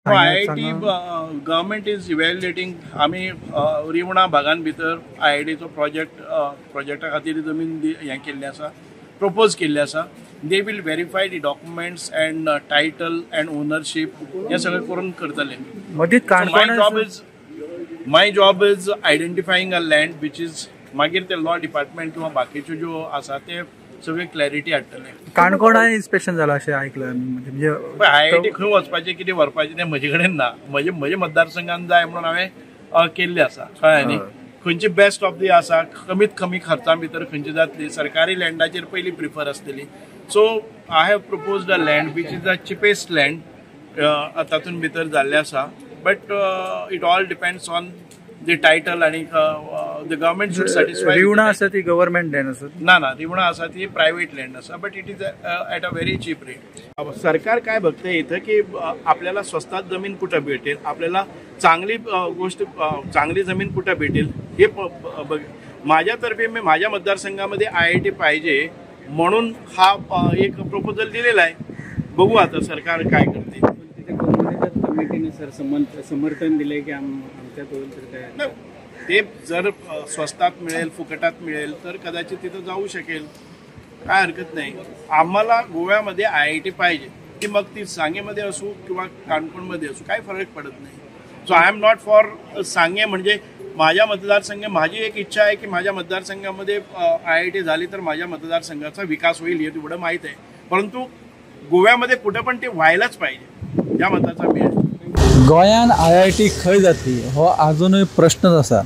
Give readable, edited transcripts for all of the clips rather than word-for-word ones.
IIT government is evaluating. आम्ही रिवणा भागान भितर IITचो प्रोजेक्टा खातीर जमीन हें केल्लें आसा, प्रपोज केल्लें आसा. They will verify the documents and title and ownership. हे सगळें करून करतले. My job is identifying a land which is मागीर ते लॉ डिपार्टमेंट किंवा बाकीच्यो ज्यो आसा ते सगळे क्लॅरिटी हाडटले. काणकोणान इन्स्पेक्शन जालां अशें आयकलां. म्हणजे IIT खंय वचपाचें कितें व्हरपाचें तें म्हजे कडेन ना. म्हजे मतदारसंघान जाय म्हणून हांवें केल्लें आसा. कळ्ळें न्ही. खंयची बेस्ट ऑफ दी आसा, कमीत कमी खर्चा भितर खंयची जातली, सरकारी लँडाचेर पयली प्रिफर आसतली. So I have proposed a land which is the cheapest land तातूंत भितर जाल्लें आसा. But it all depends on the title आणि द गव्हर्नमेंट शुड सॅटिस्फाय. रिवणा आसा ती गव्हर्नमेंट लँड आसा? ना, रिवणा आसा ती प्रायव्हेट लँड आसा, but it is at a very cheap rate. सरकार काय बघते इथं की आपल्याला स्वस्तात जमीन कुठं भेटेल, आपल्याला चांगली गोष्ट चांगली जमीन कुठं भेटेल हे माझ्यातर्फे मी माझ्या मतदारसंघामध्ये IIT पाहिजे म्हणून हा एक प्रपोजल दिलेला आहे. बघू आता सरकार काय करते. कमिटीने सर समर्थन दिले की आमच्यात होईल तर काय ते जर स्वस्तात मिळेल, फुकटात मिळेल तर कदाचित तिथं जाऊ शकेल, काय हरकत नाही. आम्हाला गोव्यामध्ये IIT पाहिजे, की मग ती सांगेमध्ये असू किंवा काणकोणमध्ये असू काही फरक पडत नाही. So I am not for सांगे. म्हणजे माझ्या माझी एक इच्छा आहे की माझ्या मतदारसंघामध्ये IIT झाली तर माझ्या मतदारसंघाचा विकास होईल हे तेवढं माहीत आहे. परंतु गोव्यामध्ये कुठं पण ते व्हायलाच पाहिजे या मताचा मी आहे. गोंयान IIT खंय जातली हो अजूनय प्रश्नच आसा.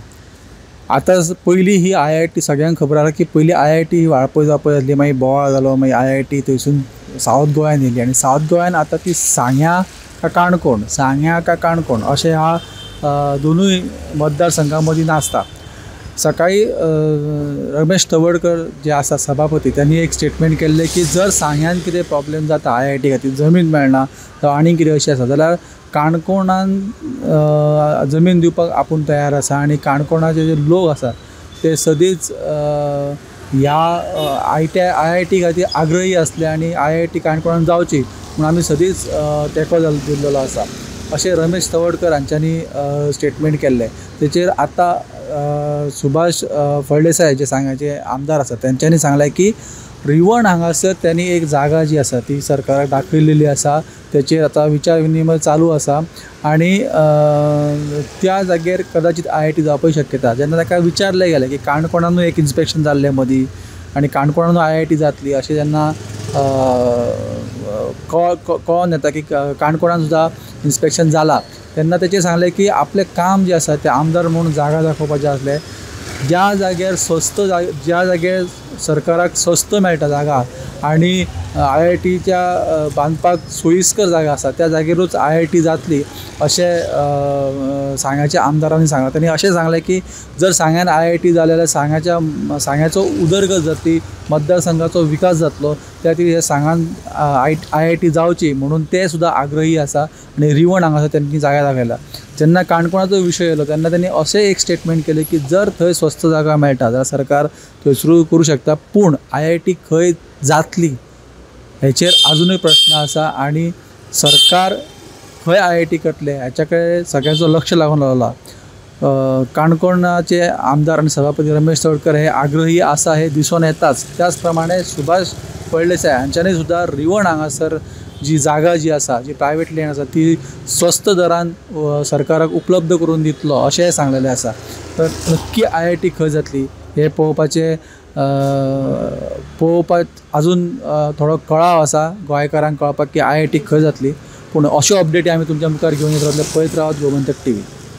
आतां पयलीं ही IIT सगळ्यांक खबर आसा की पयलीं IIT ही वाळपय जावपय जातली, मागीर बोवाळ जालो, मागीर IIT थंयसून सावथ गोंयान येयली आनी सावथ गोंयान आतां ती सांग्या का काणकोण अशें ह्या दोनूय मतदारसंघां मदीं नासता. सकाळी रमेश तवडकर जे आसा सभापती त्यांनी एक स्टेटमेंट केल्लें की जर सांग्यान कितें प्रॉब्लेम जाता IIT खातीर, जमीन मेळना जावं आनी कितें अशें आसा जाल्यार काणकोणान जमीन दिवपाक आपूण तयार आसा. आनी काणकोणाचे जे लोक आसा ते सदींच ह्या IIT खातीर आग्रही आसले आनी IIT काणकोणान जावची म्हणून आमी सदींच तेंको दिल्लो आसा अशें रमेश तवडकर हांच्यांनी स्टेटमेंट केल्लें. तेचेर आतां सुभाष फळदेसाय जे सांग्याचे आमदार आसा तेंच्यांनी सांगलें की रिवण हांगासर त्यांनी एक जागा जी आसा ती सरकाराक दाखयलेली आसा, तेचेर आतां विचार विनिमय चालू आसा आनी त्या जाग्यार कदाचित IIT जावपाची शक्यता. जेन्ना ताका विचारलें गेलें की काणकोणानूय एक इन्स्पेक्शन जाल्लें मदीं आनी काणकोणानूय IIT जातली अशें जेन्ना कळोन येता की काणकोणान सुद्दां इन्स्पेक्शन जालां तेन्ना तेचेर सांगलें की आपलें काम जें आसा तें आमदार म्हणून जागा दाखोवपाचें आसलें. ज्या जाग्यार ज्या जाग्यार सरकाराक स्वस्त मेळटा जागा आनी IITच्या बांदपाक सोयीस्कर जागा आसा त्या जाग्यारूच IIT जातली अशें सांग्याच्या आमदारांनी सांगलां. तांणी अशें सांगलें की जर सांग्यान IIT जालें जाल्यार सांग्याचो उदरगत जातली, मतदारसंघाचो विकास जातलो. त्या खातीर हे सांगान IIT जावची म्हणून ते सुद्दां आग्रही आसा आनी रिवण हांगासर त्यांनी जागा दाखयला. जेन्ना काणकोणाचो विशय येयलो तेन्ना त्यांनी अशें एक स्टेटमेंट केलें की जर थंय स्वस्त जागा मेळटा जाल्यार सरकार थंय सुरू करूं शकता, पूण IIT खंय जातली हेचेर अजूनय प्रश्न आसा आनी सरकार खंय IIT करतले हाच्या कडेन सगळ्यांचो लक्ष लागून रावला. काणकोणाचे आमदार आनी सभापती रमेश तवडकर हे आग्रही आसा हे दिसून येताच. त्याच प्रमाणे सुभाष फळदेसाय हांच्यांनी सुद्दां रिवण हांगासर जी जागा जी आसा, जी प्रायवेट लँड आसा ती स्वस्त दरान सरकाराक उपलब्ध करून दितलो अशेंय सांगलेलें आसा. तर नक्की IIT खंय जातली हे पळोवपाक अजून थोडो कळाव आसा गोंयकारांक कळपाक की IIT खंय जातली. पूण अश्यो अपडेटी आमी तुमच्या मुखार घेवन येत रावतले. पळयत रावत गोमंतक TV.